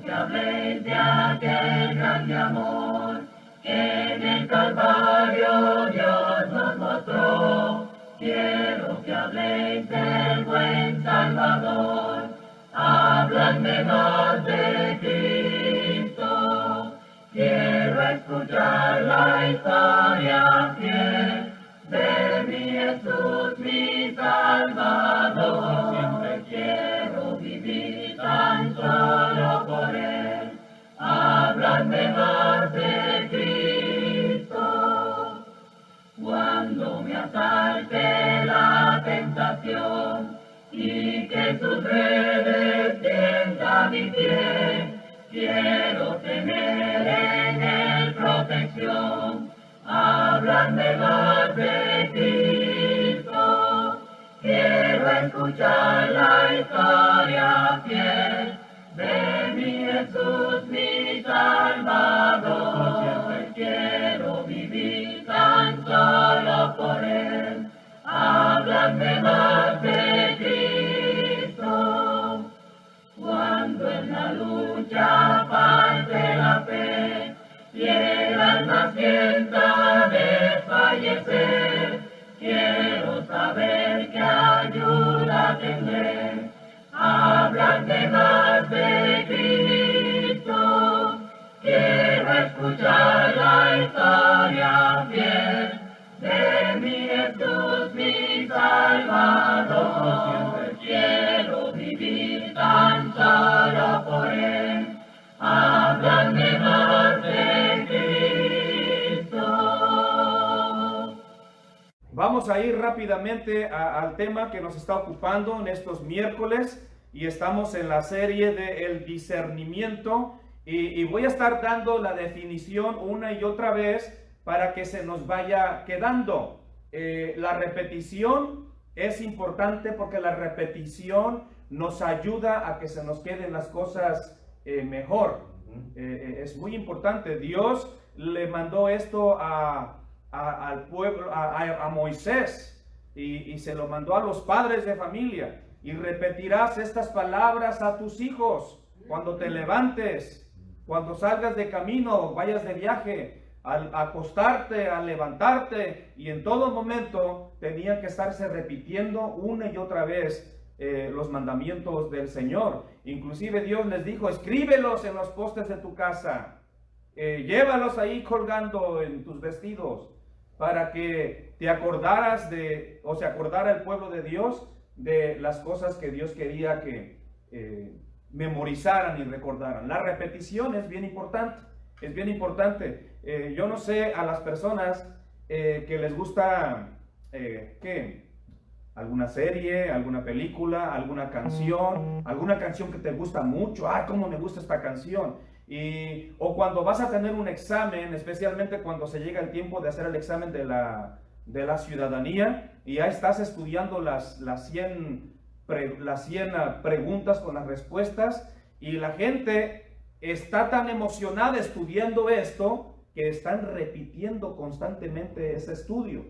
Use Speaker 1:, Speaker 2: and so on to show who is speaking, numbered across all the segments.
Speaker 1: que habléis de aquel grande amor que en el Calvario Dios nos mostró. Quiero que habléis del buen Salvador, habladme más de Cristo. Quiero escuchar la historia fiel de mi Jesús, mi Salvador. Siempre quiero vivir tan solo por Él. Habladme más de Cristo. Cuando me asalte la tentación y que sus redes tienda mi pie, quiero tener en Él protección. Habladme más de Cristo. Quiero escuchar la historia fiel de mi Jesús, mi Salvador. Siempre quiero vivir tan solo por Él. Hábladme más de Cristo. Cuando en la lucha falte la fe y el alma sienta desfallecer, quiero saber qué ayuda tendré. Hábladme más de Cristo. Quiero escuchar la historia fiel de mi Jesús, mi Salvador. Siempre quiero vivir tan solo por Él. Hábladme más de Cristo.
Speaker 2: Vamos a ir rápidamente al tema que nos está ocupando en estos miércoles, y estamos en la serie de el discernimiento, y voy a estar dando la definición una y otra vez para que se nos vaya quedando. La repetición es importante porque la repetición nos ayuda a que se nos queden las cosas mejor. Es muy importante. Dios le mandó esto al pueblo, a Moisés, y se lo mandó a los padres de familia. Y repetirás estas palabras a tus hijos cuando te levantes, cuando salgas de camino, vayas de viaje, al acostarte, al levantarte, y en todo momento tenían que estarse repitiendo una y otra vez los mandamientos del Señor. Inclusive Dios les dijo: escríbelos en los postes de tu casa, llévalos ahí colgando en tus vestidos, para que te acordaras o se acordara el pueblo de Dios de las cosas que Dios quería que memorizaran y recordaran. La repetición es bien importante, es bien importante. Yo no sé a las personas que les gusta, alguna serie, alguna película, alguna canción que te gusta mucho. ¡Ay, cómo me gusta esta canción! O cuando vas a tener un examen, especialmente cuando se llega el tiempo de hacer el examen de la ciudadanía, y ya estás estudiando las 100 preguntas con las respuestas, y la gente está tan emocionada estudiando esto que están repitiendo constantemente ese estudio.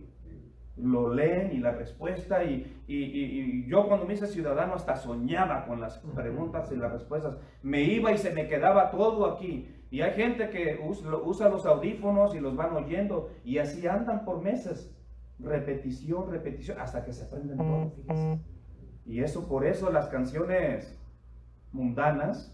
Speaker 2: Lo leen y la respuesta, y yo cuando me hice ciudadano hasta soñaba con las preguntas y las respuestas. Me iba y se me quedaba todo aquí. Y hay gente que usa los audífonos y los van oyendo, y así andan por meses. Repetición, hasta que se aprenden todo, fíjense. Y por eso las canciones mundanas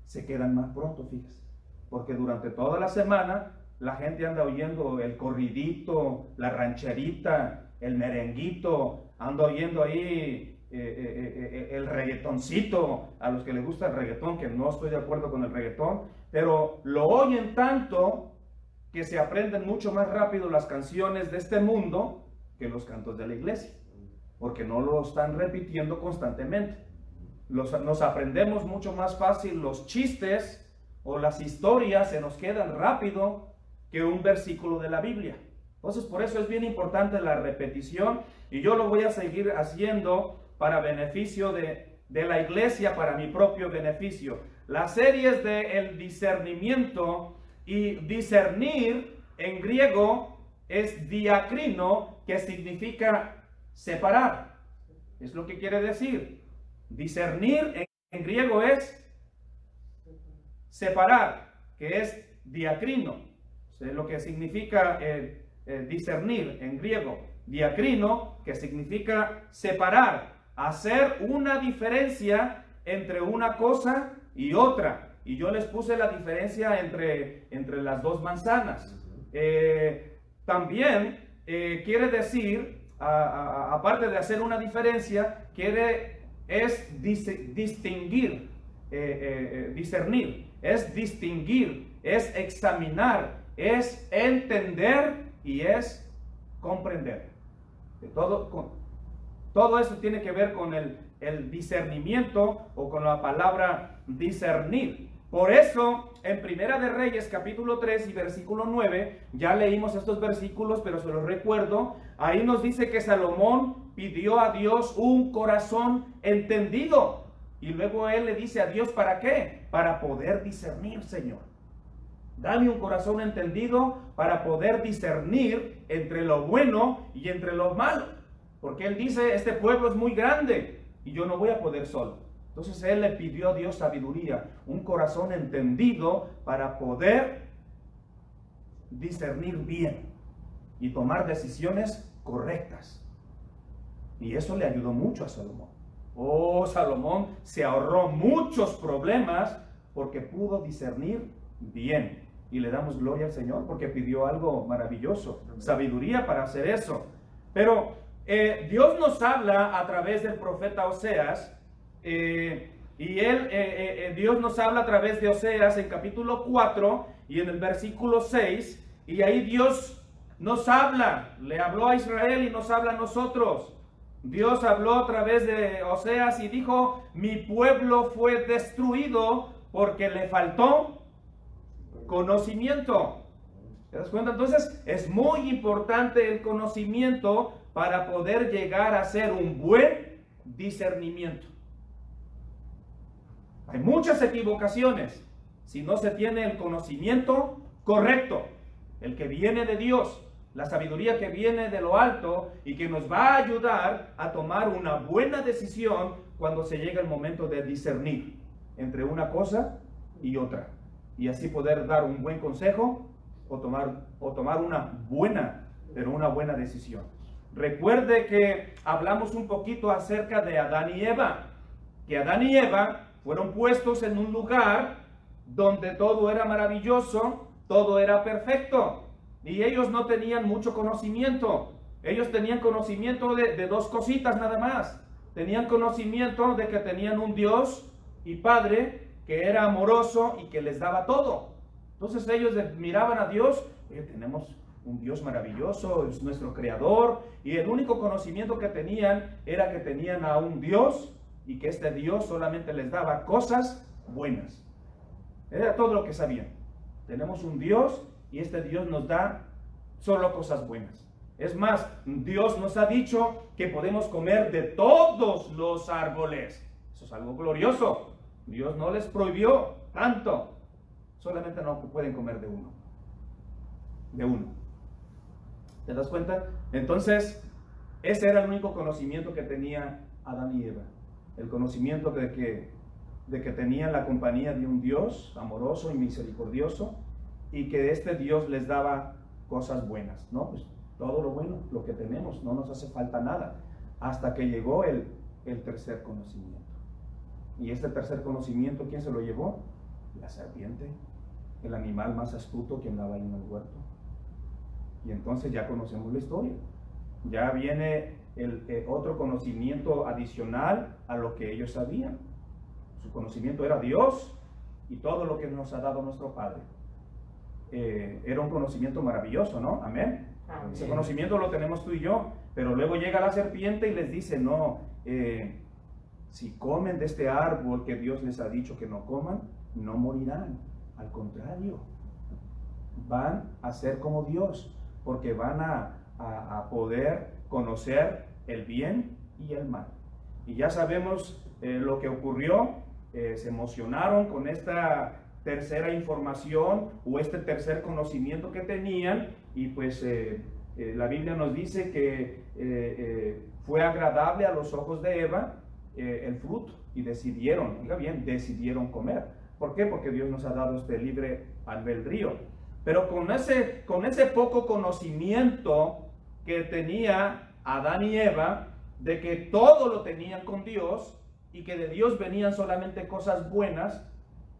Speaker 2: se quedan más pronto, fíjense. Porque durante toda la semana la gente anda oyendo el corridito, la rancherita, el merenguito, anda oyendo ahí el reggaetoncito. A los que les gusta el reggaetón, que no estoy de acuerdo con el reggaetón, pero lo oyen tanto que se aprenden mucho más rápido las canciones de este mundo que los cantos de la iglesia, porque no lo están repitiendo constantemente. Nos aprendemos mucho más fácil los chistes o las historias, se nos quedan rápido que un versículo de la Biblia. Entonces, por eso es bien importante la repetición, y yo lo voy a seguir haciendo para beneficio de la iglesia, para mi propio beneficio. Las series de el discernimiento, y discernir en griego es diacrino, que significa separar. Es lo que quiere decir. Discernir en griego es separar, que es diacrino, es lo que significa discernir en griego. Diacrino, que significa separar, hacer una diferencia entre una cosa y otra. Y yo les puse la diferencia entre las dos manzanas. También quiere decir, aparte de hacer una diferencia, es distinguir, discernir, es distinguir, es examinar, es entender y es comprender. Todo eso tiene que ver con el discernimiento o con la palabra discernir. Por eso, en Primera de Reyes, capítulo 3 y versículo 9, ya leímos estos versículos, pero se los recuerdo. Ahí nos dice que Salomón pidió a Dios un corazón entendido. Y luego él le dice a Dios, ¿para qué? Para poder discernir, Señor. Dame un corazón entendido para poder discernir entre lo bueno y entre lo malo. Porque él dice, este pueblo es muy grande y yo no voy a poder solo. Entonces él le pidió a Dios sabiduría, un corazón entendido para poder discernir bien y tomar decisiones correctas. Y eso le ayudó mucho a Salomón. Oh, Salomón se ahorró muchos problemas porque pudo discernir bien. Y le damos gloria al Señor porque pidió algo maravilloso, sabiduría para hacer eso. Pero Dios nos habla a través del profeta Oseas. Dios nos habla a través de Oseas en capítulo 4 y en el versículo 6, y ahí Dios nos habla, le habló a Israel y nos habla a nosotros. Dios habló a través de Oseas y dijo, mi pueblo fue destruido porque le faltó conocimiento. ¿Te das cuenta? Entonces es muy importante el conocimiento para poder llegar a hacer un buen discernimiento. Hay muchas equivocaciones si no se tiene el conocimiento correcto, el que viene de Dios, la sabiduría que viene de lo alto y que nos va a ayudar a tomar una buena decisión cuando se llega el momento de discernir entre una cosa y otra, y así poder dar un buen consejo o tomar una buena decisión. Recuerde que hablamos un poquito acerca de Adán y Eva, que Adán y Eva fueron puestos en un lugar donde todo era maravilloso, todo era perfecto, y ellos no tenían mucho conocimiento. Ellos tenían conocimiento de dos cositas nada más. Tenían conocimiento de que tenían un Dios y Padre que era amoroso y que les daba todo. Entonces ellos miraban a Dios, tenemos un Dios maravilloso, es nuestro creador, y el único conocimiento que tenían era que tenían a un Dios y que este Dios solamente les daba cosas buenas. Era todo lo que sabían. Tenemos un Dios y este Dios nos da solo cosas buenas. Es más, Dios nos ha dicho que podemos comer de todos los árboles. Eso es algo glorioso. Dios no les prohibió tanto. Solamente no pueden comer de uno. De uno. ¿Te das cuenta? Entonces, ese era el único conocimiento que tenía Adán y Eva. El conocimiento de que tenían la compañía de un Dios amoroso y misericordioso y que este Dios les daba cosas buenas, ¿no? Pues todo lo bueno, lo que tenemos, no nos hace falta nada, hasta que llegó el tercer conocimiento. Y este tercer conocimiento, ¿quién se lo llevó? La serpiente, el animal más astuto que andaba ahí en el huerto. Y entonces ya conocemos la historia. Ya viene otro conocimiento adicional a lo que ellos sabían. Su conocimiento era Dios y todo lo que nos ha dado nuestro Padre. Era un conocimiento maravilloso, ¿no? Amén. Amén. Ese conocimiento lo tenemos tú y yo, pero luego llega la serpiente y les dice, no, si comen de este árbol que Dios les ha dicho que no coman, no morirán. Al contrario, van a ser como Dios, porque van a poder conocer el bien y el mal. Y ya sabemos lo que ocurrió. Se emocionaron con esta tercera información o este tercer conocimiento que tenían, y pues la Biblia nos dice que fue agradable a los ojos de Eva el fruto y decidieron, oiga bien, decidieron comer. ¿Por qué? Porque Dios nos ha dado este libre albedrío. Pero con ese poco conocimiento que tenía Adán y Eva, de que todo lo tenían con Dios y que de Dios venían solamente cosas buenas,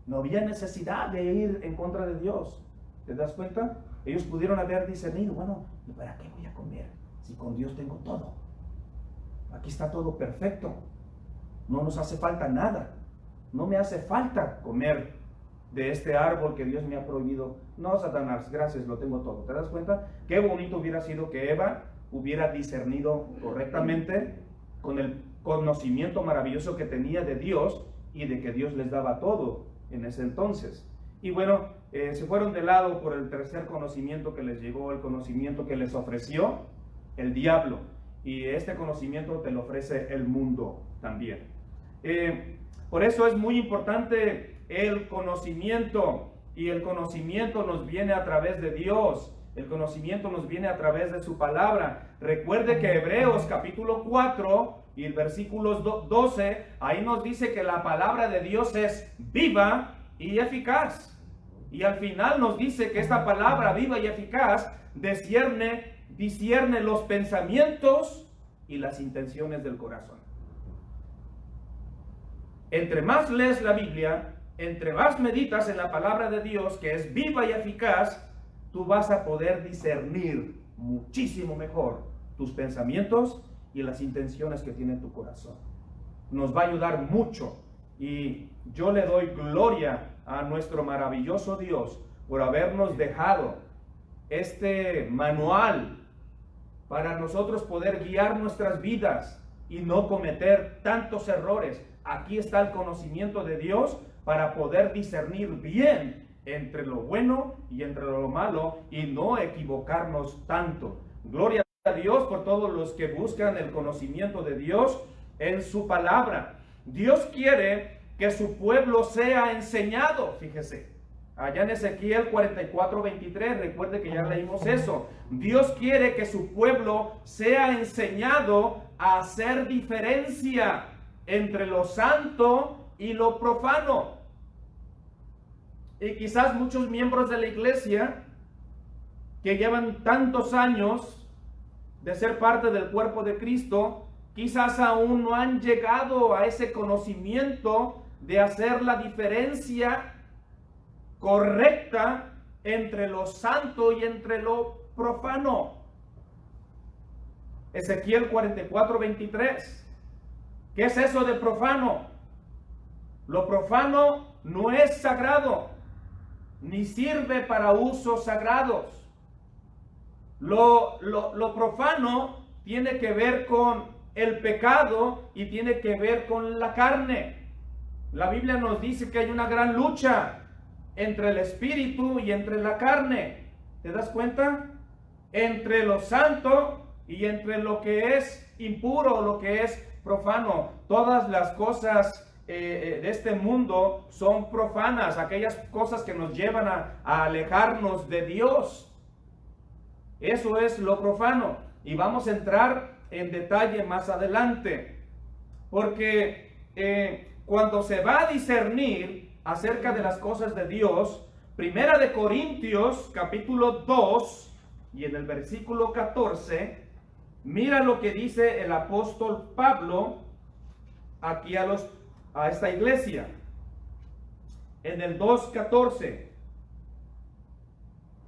Speaker 2: no había necesidad de ir en contra de Dios. ¿Te das cuenta? Ellos pudieron haber discernido, bueno, ¿y para qué voy a comer si con Dios tengo todo? Aquí está todo perfecto. No nos hace falta nada. No me hace falta comer de este árbol que Dios me ha prohibido. No, Satanás, gracias, lo tengo todo. ¿Te das cuenta? Qué bonito hubiera sido que Eva hubiera discernido correctamente con el conocimiento maravilloso que tenía de Dios y de que Dios les daba todo en ese entonces. Y bueno, se fueron de lado por el tercer conocimiento que les llegó, el conocimiento que les ofreció el diablo. Y este conocimiento te lo ofrece el mundo también. Por eso es muy importante el conocimiento, y el conocimiento nos viene a través de Dios. El conocimiento nos viene a través de su palabra. Recuerde que Hebreos capítulo 4 y el versículo 12, ahí nos dice que la palabra de Dios es viva y eficaz. Y al final nos dice que esta palabra viva y eficaz discierne los pensamientos y las intenciones del corazón. Entre más lees la Biblia, entre más meditas en la palabra de Dios, que es viva y eficaz, tú vas a poder discernir muchísimo mejor tus pensamientos y las intenciones que tiene tu corazón. Nos va a ayudar mucho, y yo le doy gloria a nuestro maravilloso Dios por habernos dejado este manual para nosotros poder guiar nuestras vidas y no cometer tantos errores. Aquí está el conocimiento de Dios para poder discernir bien entre lo bueno y entre lo malo y no equivocarnos tanto. Gloria a Dios por todos los que buscan el conocimiento de Dios en su palabra. Dios quiere que su pueblo sea enseñado, fíjese. Allá en Ezequiel 44:23, recuerde que ya leímos eso. Dios quiere que su pueblo sea enseñado a hacer diferencia entre lo santo y lo profano. Y quizás muchos miembros de la iglesia que llevan tantos años de ser parte del cuerpo de Cristo, quizás aún no han llegado a ese conocimiento de hacer la diferencia correcta entre lo santo y entre lo profano. Ezequiel 44:23. ¿Qué es eso de profano? Lo profano no es sagrado, ni sirve para usos sagrados. Lo profano tiene que ver con el pecado y tiene que ver con la carne. La Biblia nos dice que hay una gran lucha entre el espíritu y entre la carne. ¿Te das cuenta? Entre lo santo y entre lo que es impuro, lo que es profano. Todas las cosas de este mundo son profanas, aquellas cosas que nos llevan a alejarnos de Dios. Eso es lo profano. Y vamos a entrar en detalle más adelante, porque cuando se va a discernir acerca de las cosas de Dios, Primera de Corintios capítulo 2 y en el versículo 14, mira lo que dice el apóstol Pablo aquí a esta iglesia. En el 2:14,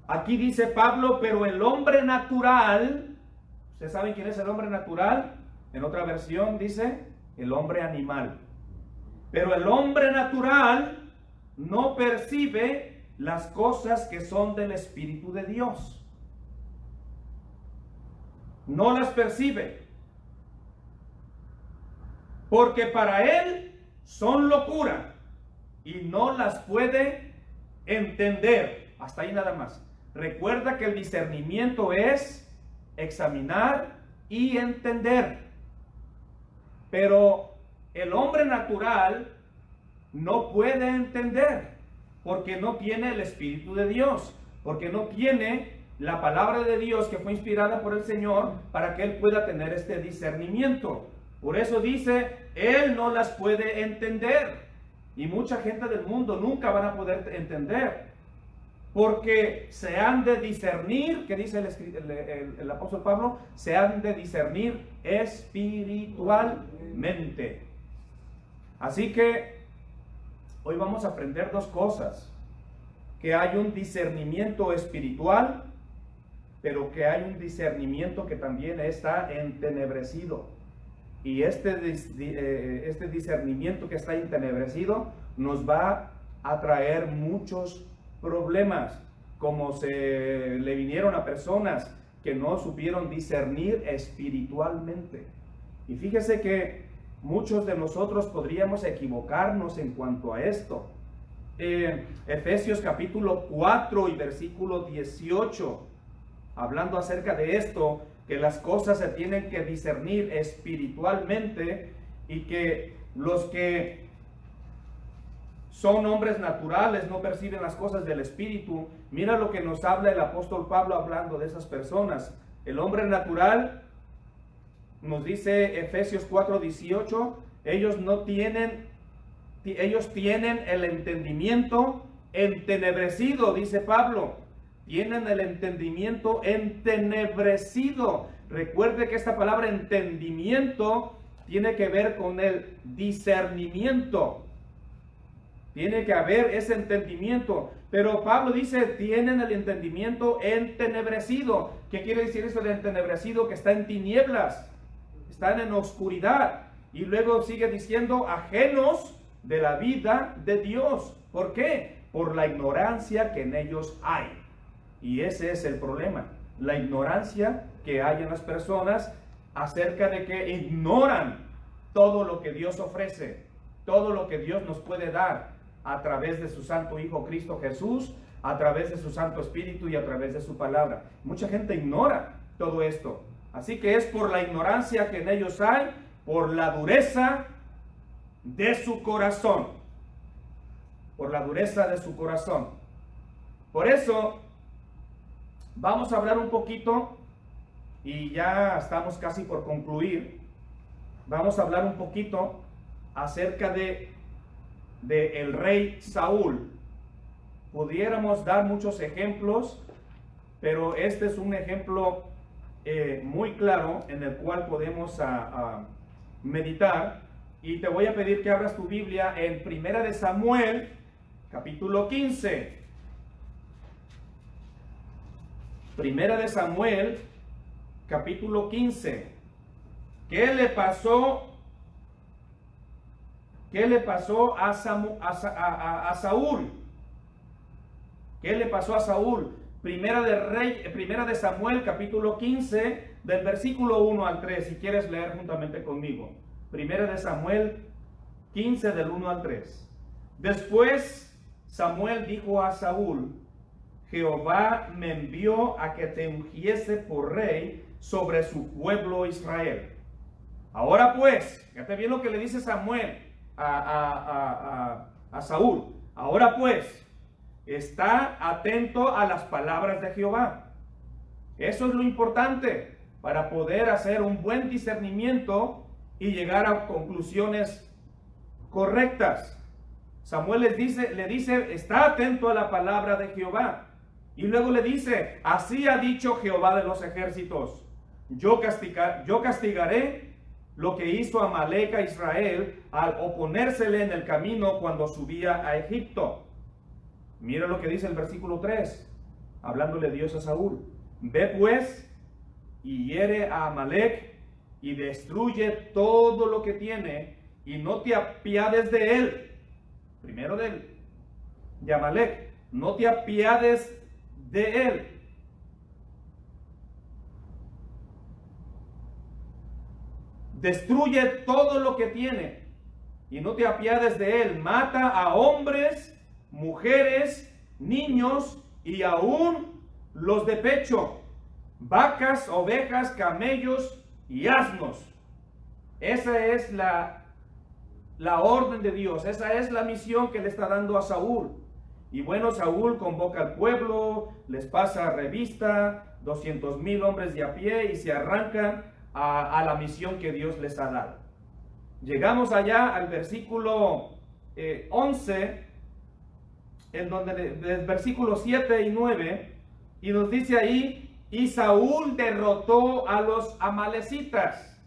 Speaker 2: aquí dice Pablo, pero el hombre natural, ¿ustedes saben quién es el hombre natural? En otra versión dice el hombre animal. Pero el hombre natural no percibe las cosas que son del Espíritu de Dios. No las percibe, porque para él son locura y no las puede entender. Hasta ahí nada más. Recuerda que el discernimiento es examinar y entender. Pero el hombre natural no puede entender porque no tiene el Espíritu de Dios, porque no tiene la palabra de Dios que fue inspirada por el Señor para que él pueda tener este discernimiento. Por eso dice, él no las puede entender. y mucha gente del mundo nunca van a poder entender, porque se han de discernir, que dice el apóstol Pablo, se han de discernir espiritualmente. Así que hoy vamos a aprender dos cosas: que hay un discernimiento espiritual, pero que hay un discernimiento que también está entenebrecido. Y este discernimiento que está entenebrecido nos va a traer muchos problemas, como se le vinieron a personas que no supieron discernir espiritualmente. Y fíjese que muchos de nosotros podríamos equivocarnos en cuanto a esto. Efesios capítulo 4 y versículo 18, hablando acerca de esto, que las cosas se tienen que discernir espiritualmente, y que los que son hombres naturales no perciben las cosas del espíritu. Mira lo que nos habla el apóstol Pablo hablando de esas personas. El hombre natural, nos dice Efesios 4:18, ellos tienen el entendimiento entenebrecido, dice Pablo. Tienen el entendimiento entenebrecido. Recuerde que esta palabra entendimiento tiene que ver con el discernimiento. Tiene que haber ese entendimiento. Pero Pablo dice, tienen el entendimiento entenebrecido. ¿Qué quiere decir eso de entenebrecido? Que está en tinieblas, están en oscuridad. Y luego sigue diciendo, ajenos de la vida de Dios. ¿Por qué? Por la ignorancia que en ellos hay. Y ese es el problema, la ignorancia que hay en las personas acerca de que ignoran todo lo que Dios ofrece, todo lo que Dios nos puede dar a través de su Santo Hijo Cristo Jesús, a través de su Santo Espíritu y a través de su palabra. Mucha gente ignora todo esto. Así que es por la ignorancia que en ellos hay, por la dureza de su corazón. Por la dureza de su corazón. Por eso vamos a hablar un poquito, y ya estamos casi por concluir. Vamos a hablar un poquito acerca de el rey Saúl. Pudiéramos dar muchos ejemplos, pero este es un ejemplo muy claro en el cual podemos meditar. Y te voy a pedir que abras tu Biblia en Primera de Samuel, capítulo 15. Primera de Samuel, capítulo 15. ¿Qué le pasó a Saúl? ¿Qué le pasó a Saúl? Primera de Samuel, capítulo 15, del versículo 1 al 3, si quieres leer juntamente conmigo. Primera de Samuel 15, del 1 al 3. Después Samuel dijo a Saúl, Jehová me envió a que te ungiese por rey sobre su pueblo Israel. Ahora pues, fíjate bien lo que le dice Samuel a Saúl. Ahora pues, está atento a las palabras de Jehová. Eso es lo importante para poder hacer un buen discernimiento y llegar a conclusiones correctas. Samuel le dice, está atento a la palabra de Jehová. Y luego le dice, así ha dicho Jehová de los ejércitos, yo castigaré lo que hizo Amalek a Israel al oponérsele en el camino cuando subía a Egipto. Mira lo que dice el versículo 3, hablándole Dios a Saúl. Ve pues y hiere a Amalek y destruye todo lo que tiene y no te apiades de él. Primero de Amalek, no te apiades de él. Destruye todo lo que tiene y no te apiades de él. Mata a hombres, mujeres, niños y aún los de pecho, vacas, ovejas, camellos y asnos. Esa es la orden de Dios, esa es la misión que le está dando a Saúl. Y bueno, Saúl convoca al pueblo, les pasa revista, 200,000 hombres de a pie y se arrancan a la misión que Dios les ha dado. Llegamos allá al versículo 11, en donde versículos 7 y 9, y nos dice ahí, y Saúl derrotó a los amalecitas,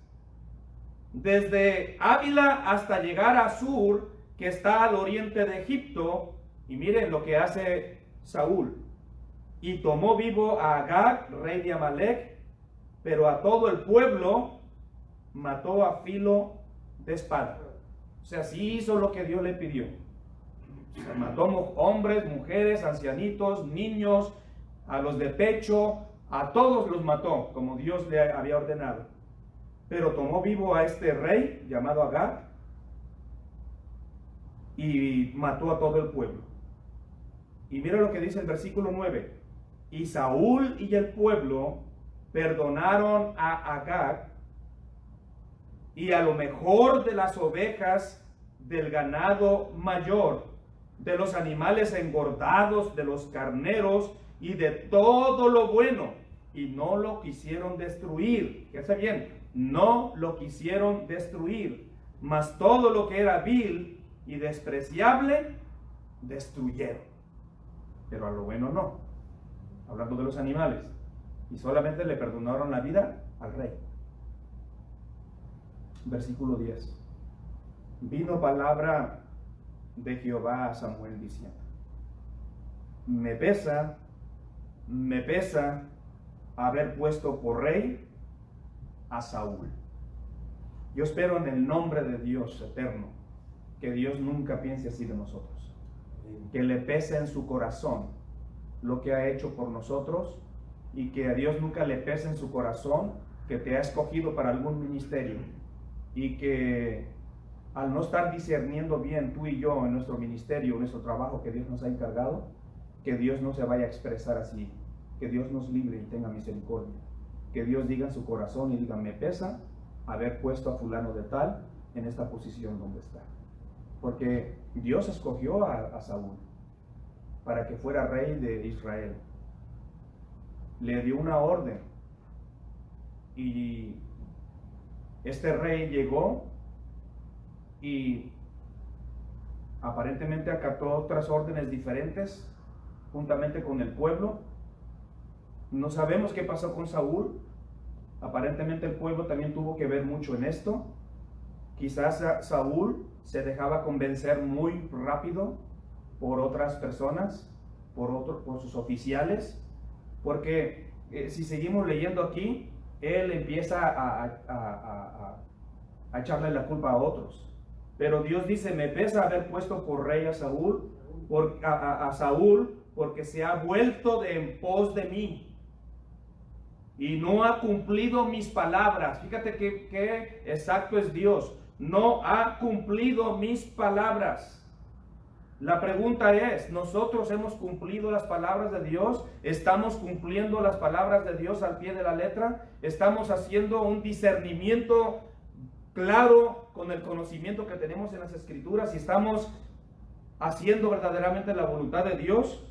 Speaker 2: desde Ávila hasta llegar a Sur, que está al oriente de Egipto, y miren lo que hace Saúl, y tomó vivo a Agag, rey de Amalec, pero a todo el pueblo mató a filo de espada. O sea, sí hizo lo que Dios le pidió. O sea, mató hombres, mujeres, ancianitos, niños, a los de pecho, a todos los mató, como Dios le había ordenado. Pero tomó vivo a este rey llamado Agag y mató a todo el pueblo. Y mira lo que dice el versículo 9. Y Saúl y el pueblo perdonaron a Agag y a lo mejor de las ovejas, del ganado mayor, de los animales engordados, de los carneros y de todo lo bueno, y no lo quisieron destruir. Fíjense bien, no lo quisieron destruir, mas todo lo que era vil y despreciable destruyeron, pero a lo bueno no. Hablando de los animales, y solamente le perdonaron la vida al rey. Versículo 10. Vino palabra de Jehová a Samuel diciendo: me pesa haber puesto por rey a Saúl. Yo espero en el nombre de Dios eterno que Dios nunca piense así de nosotros, que le pese en su corazón lo que ha hecho por nosotros, y que a Dios nunca le pese en su corazón que te ha escogido para algún ministerio, y que al no estar discerniendo bien tú y yo en nuestro ministerio, en nuestro trabajo que Dios nos ha encargado, que Dios no se vaya a expresar así, que Dios nos libre y tenga misericordia, que Dios diga en su corazón y diga: me pesa haber puesto a fulano de tal en esta posición donde está, porque Dios escogió a Saúl para que fuera rey de Israel, le dio una orden, y este rey llegó y aparentemente acató otras órdenes diferentes juntamente con el pueblo. No sabemos qué pasó con Saúl. Aparentemente el pueblo también tuvo que ver mucho en esto. Quizás Saúl se dejaba convencer muy rápido por otras personas, por sus oficiales, porque si seguimos leyendo aquí, él empieza a echarle la culpa a otros. Pero Dios dice: me pesa haber puesto por rey a Saúl, porque se ha vuelto de en pos de mí y no ha cumplido mis palabras. Fíjate que exacto es Dios. No ha cumplido mis palabras. La pregunta es: ¿nosotros hemos cumplido las palabras de Dios? ¿Estamos cumpliendo las palabras de Dios al pie de la letra? ¿Estamos haciendo un discernimiento claro con el conocimiento que tenemos en las Escrituras? ¿Y estamos haciendo verdaderamente la voluntad de Dios?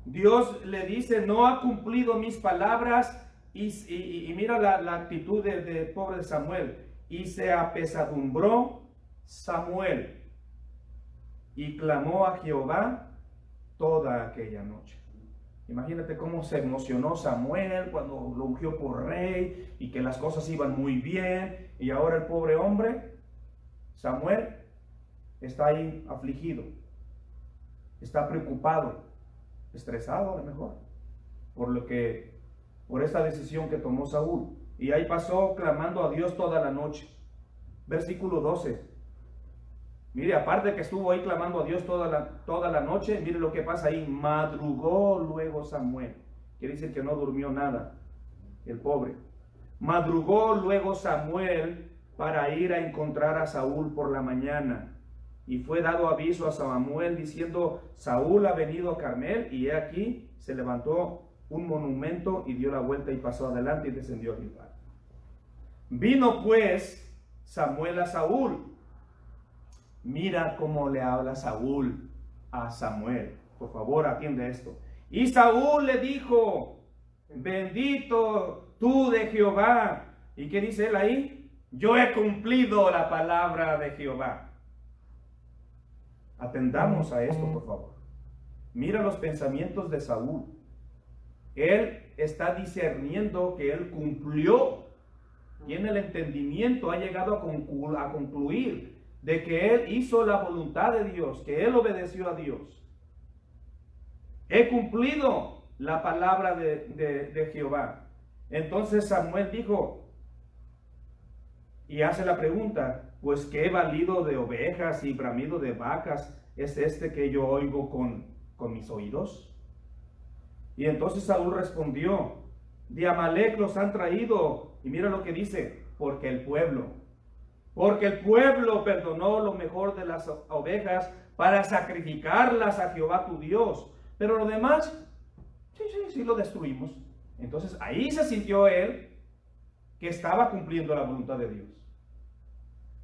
Speaker 2: Dios le dice: no ha cumplido mis palabras, y mira la actitud de pobre Samuel. Y se apesadumbró Samuel y clamó a Jehová toda aquella noche. Imagínate cómo se emocionó Samuel cuando lo ungió por rey y que las cosas iban muy bien, y ahora el pobre hombre, Samuel, está ahí afligido, está preocupado, estresado a lo mejor, por esta decisión que tomó Saúl. Y ahí pasó clamando a Dios toda la noche. Versículo 12. Mire, aparte que estuvo ahí clamando a Dios toda la noche, mire lo que pasa ahí. Madrugó luego Samuel. Quiere decir que no durmió nada, el pobre. Madrugó luego Samuel para ir a encontrar a Saúl por la mañana. Y fue dado aviso a Samuel diciendo: Saúl ha venido a Carmel, y he aquí se levantó un monumento y dio la vuelta y pasó adelante y descendió a Gilgal. Vino pues Samuel a Saúl. Mira cómo le habla Saúl a Samuel. Por favor, atiende esto. Y Saúl le dijo: bendito tú de Jehová. ¿Y qué dice él ahí? Yo he cumplido la palabra de Jehová. Atendamos a esto, por favor. Mira los pensamientos de Saúl. Él está discerniendo que él cumplió, tiene el entendimiento, ha llegado a concluir de que él hizo la voluntad de Dios, que él obedeció a Dios. He cumplido la palabra de Jehová. Entonces Samuel dijo, y hace la pregunta, pues qué balido de ovejas y bramido de vacas es este que yo oigo con mis oídos. Y entonces Saúl respondió, de Amalec los han traído, y mira lo que dice, porque el pueblo perdonó lo mejor de las ovejas para sacrificarlas a Jehová tu Dios, pero lo demás, sí lo destruimos. Entonces ahí se sintió él que estaba cumpliendo la voluntad de Dios,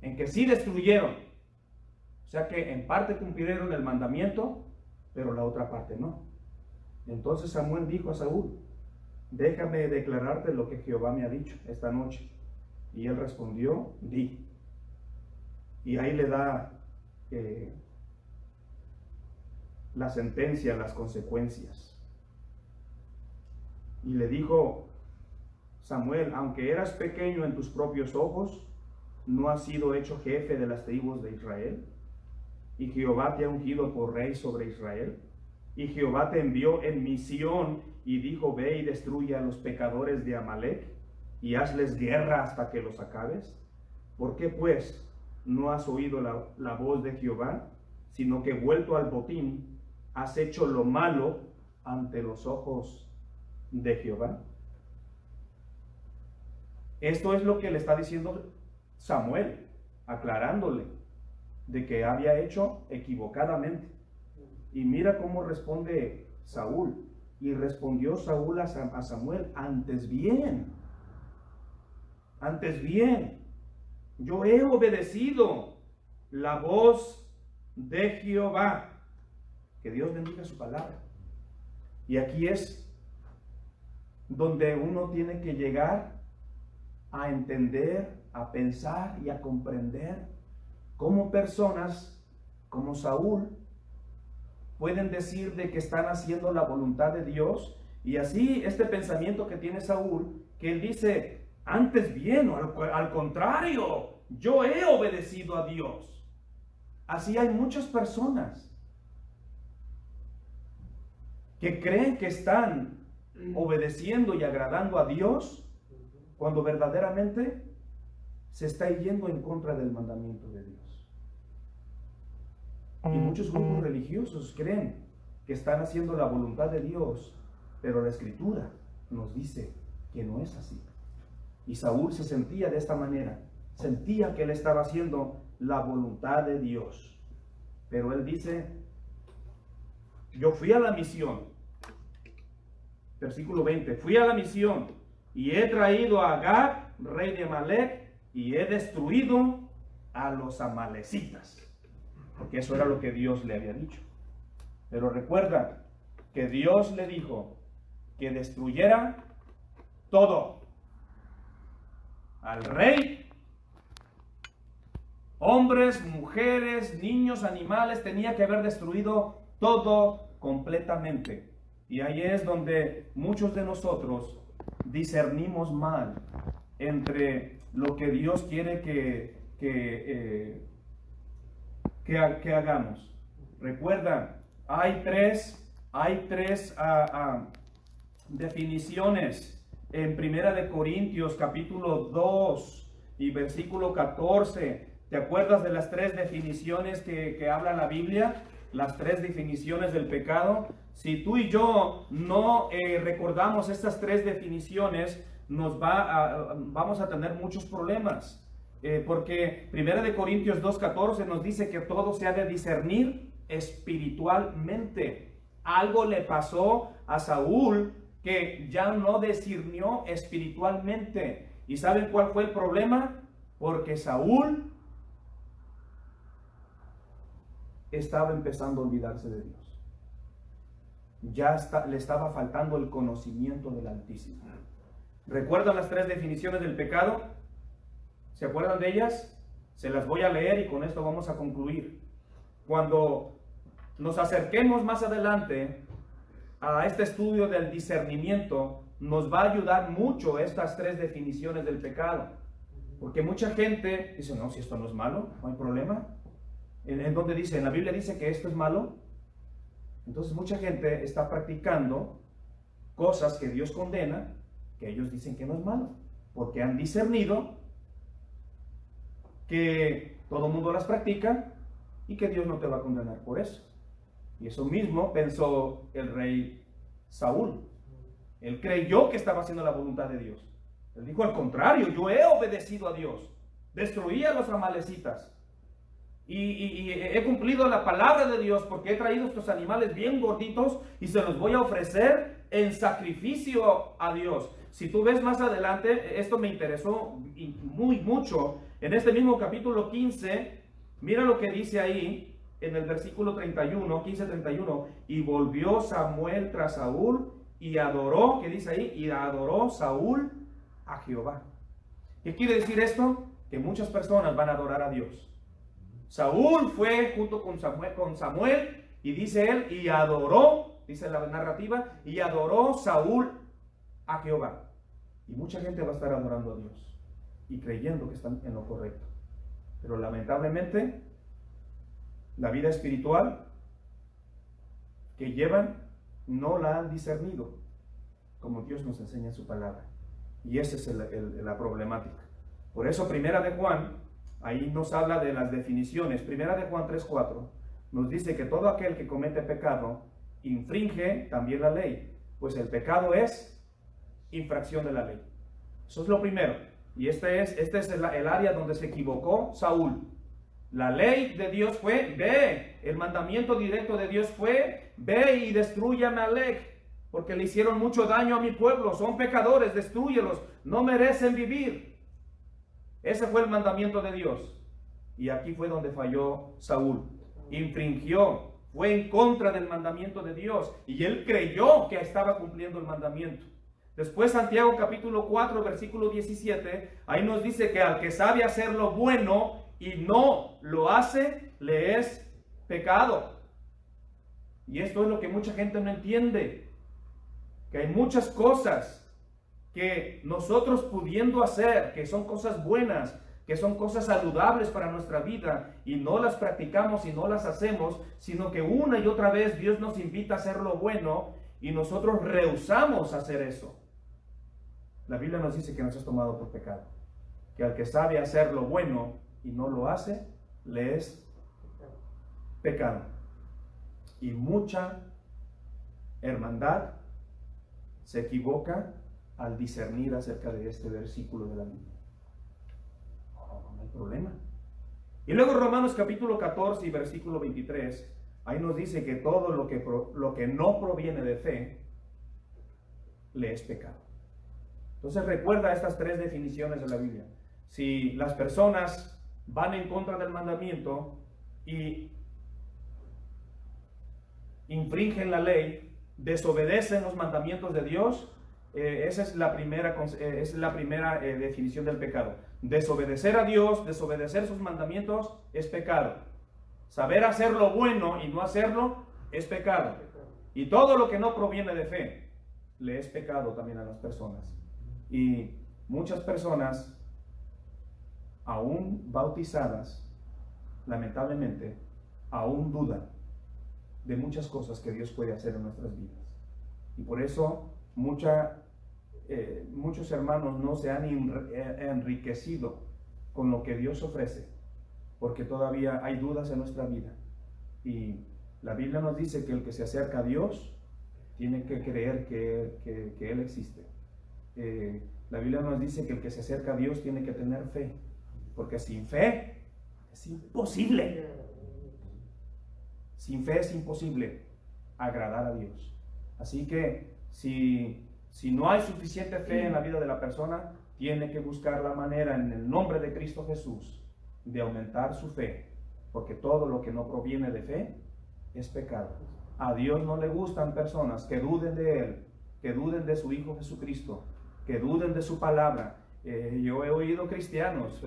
Speaker 2: en que sí destruyeron, o sea que en parte cumplieron el mandamiento, pero la otra parte no. Entonces Samuel dijo a Saúl, déjame declararte lo que Jehová me ha dicho esta noche. Y él respondió, di. Y ahí le da la sentencia, las consecuencias. Y le dijo Samuel, aunque eras pequeño en tus propios ojos, no has sido hecho jefe de las tribus de Israel. Y Jehová te ha ungido por rey sobre Israel. Y Jehová te envió en misión y dijo, ve y destruye a los pecadores de Amalec y hazles guerra hasta que los acabes. ¿Por qué pues no has oído la voz de Jehová, sino que vuelto al botín has hecho lo malo ante los ojos de Jehová? Esto es lo que le está diciendo Samuel, aclarándole de que había hecho equivocadamente. Y mira cómo responde Saúl. Y respondió Saúl a Samuel, antes bien, yo he obedecido la voz de Jehová. Que Dios bendiga su palabra. Y aquí es donde uno tiene que llegar a entender, a pensar y a comprender cómo personas como Saúl pueden decir de que están haciendo la voluntad de Dios. Y así este pensamiento que tiene Saúl, que él dice, antes bien, o al contrario, yo he obedecido a Dios. Así hay muchas personas que creen que están obedeciendo y agradando a Dios, cuando verdaderamente se está yendo en contra del mandamiento de Dios. Y muchos grupos religiosos creen que están haciendo la voluntad de Dios, pero la Escritura nos dice que no es así. Y Saúl se sentía de esta manera, sentía que él estaba haciendo la voluntad de Dios. Pero él dice, yo fui a la misión, versículo 20, fui a la misión y he traído a Agag, rey de Amalec, y he destruido a los amalecitas. Porque eso era lo que Dios le había dicho. Pero recuerda que Dios le dijo que destruyera todo. Al rey, hombres, mujeres, niños, animales, tenía que haber destruido todo completamente. Y ahí es donde muchos de nosotros discernimos mal entre lo que Dios quiere que hagamos. Recuerda, hay tres definiciones en Primera de Corintios capítulo 2 y versículo 14. ¿Te acuerdas de las tres definiciones que habla la Biblia? Las tres definiciones del pecado. Si tú y yo no recordamos estas tres definiciones, vamos a tener muchos problemas. Porque 1 Corintios 2:14 nos dice que todo se ha de discernir espiritualmente. Algo le pasó a Saúl que ya no discernió espiritualmente. ¿Y saben cuál fue el problema? Porque Saúl estaba empezando a olvidarse de Dios. Le estaba faltando el conocimiento del Altísimo. ¿Recuerdan las tres definiciones del pecado? ¿Se acuerdan de ellas? Se las voy a leer y con esto vamos a concluir. cuando nos acerquemos más adelante a este estudio del discernimiento, nos va a ayudar mucho estas tres definiciones del pecado. Porque mucha gente dice, no, si esto no es malo, no hay problema. ¿En dónde dice? ¿En la Biblia dice que esto es malo? Entonces mucha gente está practicando cosas que Dios condena, que ellos dicen que no es malo, porque han discernido que todo el mundo las practica y que Dios no te va a condenar por eso. Y eso mismo pensó el rey Saúl. Él creyó que estaba haciendo la voluntad de Dios. Él dijo, al contrario, yo he obedecido a Dios. Destruí a los amalecitas. Y he cumplido la palabra de Dios porque he traído estos animales bien gorditos y se los voy a ofrecer en sacrificio a Dios. Si tú ves más adelante, esto me interesó mucho. En este mismo capítulo 15, mira lo que dice ahí en el versículo 31, 15:31. Y volvió Samuel tras Saúl y adoró, ¿qué dice ahí? Y adoró Saúl a Jehová. ¿Qué quiere decir esto? Que muchas personas van a adorar a Dios. Saúl fue junto con Samuel y dice él, y adoró, dice la narrativa, y adoró Saúl a Jehová. Y mucha gente va a estar adorando a Dios y creyendo que están en lo correcto. Pero lamentablemente, la vida espiritual que llevan no la han discernido como Dios nos enseña en su palabra. Y esa es la problemática. Por eso, Primera de Juan, ahí nos habla de las definiciones. Primera de Juan 3:4 nos dice que todo aquel que comete pecado infringe también la ley, pues el pecado es infracción de la ley. Eso es lo primero. Y este es el área donde se equivocó Saúl. La ley de Dios fue, ve, el mandamiento directo de Dios fue, ve y destruye a Amalec, porque le hicieron mucho daño a mi pueblo, son pecadores, destrúyelos, no merecen vivir. Ese fue el mandamiento de Dios. Y aquí fue donde falló Saúl. Infringió, fue en contra del mandamiento de Dios. Y él creyó que estaba cumpliendo el mandamiento. Después Santiago capítulo 4, versículo 17, ahí nos dice que al que sabe hacer lo bueno y no lo hace, le es pecado. Y esto es lo que mucha gente no entiende. Que hay muchas cosas que nosotros pudiendo hacer, que son cosas buenas, que son cosas saludables para nuestra vida, y no las practicamos y no las hacemos, sino que una y otra vez Dios nos invita a hacer lo bueno y nosotros rehusamos hacer eso. La Biblia nos dice que nos es tomado por pecado, que al que sabe hacer lo bueno y no lo hace, le es pecado. Y mucha hermandad se equivoca al discernir acerca de este versículo de la Biblia. No hay problema. Y luego Romanos capítulo 14 y versículo 23, ahí nos dice que todo lo que no proviene de fe, le es pecado. Entonces recuerda estas tres definiciones de la Biblia. Si las personas van en contra del mandamiento y infringen la ley, desobedecen los mandamientos de Dios, esa es la primera definición del pecado. Desobedecer a Dios, desobedecer sus mandamientos es pecado. Saber hacer lo bueno y no hacerlo es pecado. Y todo lo que no proviene de fe le es pecado también a las personas. Y muchas personas, aún bautizadas, lamentablemente, aún dudan de muchas cosas que Dios puede hacer en nuestras vidas. Y por eso muchos hermanos no se han enriquecido con lo que Dios ofrece, porque todavía hay dudas en nuestra vida. Y la Biblia nos dice que el que se acerca a Dios tiene que creer que Él existe. La Biblia nos dice que el que se acerca a Dios tiene que tener fe, porque sin fe es imposible. Sin fe es imposible agradar a Dios. Así que si no hay suficiente fe en la vida de la persona, tiene que buscar la manera en el nombre de Cristo Jesús de aumentar su fe, porque todo lo que no proviene de fe es pecado. A Dios no le gustan personas que duden de Él, que duden de su Hijo Jesucristo, que duden de su palabra. Yo he oído cristianos,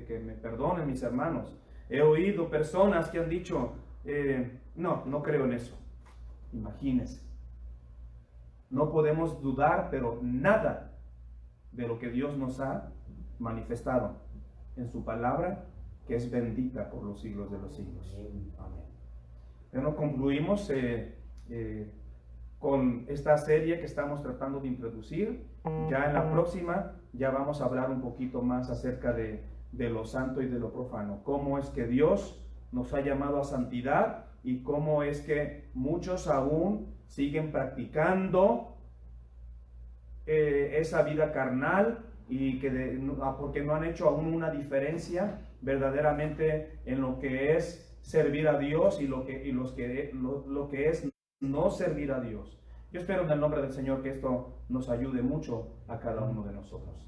Speaker 2: que me perdonen mis hermanos, he oído personas que han dicho, no creo en eso. Imagínense. No podemos dudar, pero nada de lo que Dios nos ha manifestado en su palabra, que es bendita por los siglos de los siglos. Amén. Bueno, concluimos con esta serie que estamos tratando de introducir. Ya en la próxima ya vamos a hablar un poquito más acerca de lo santo y de lo profano. Cómo es que Dios nos ha llamado a santidad y cómo es que muchos aún siguen practicando esa vida carnal y que porque no han hecho aún una diferencia verdaderamente en lo que es servir a Dios y lo que es no servir a Dios. Yo espero en el nombre del Señor que esto nos ayude mucho a cada uno de nosotros.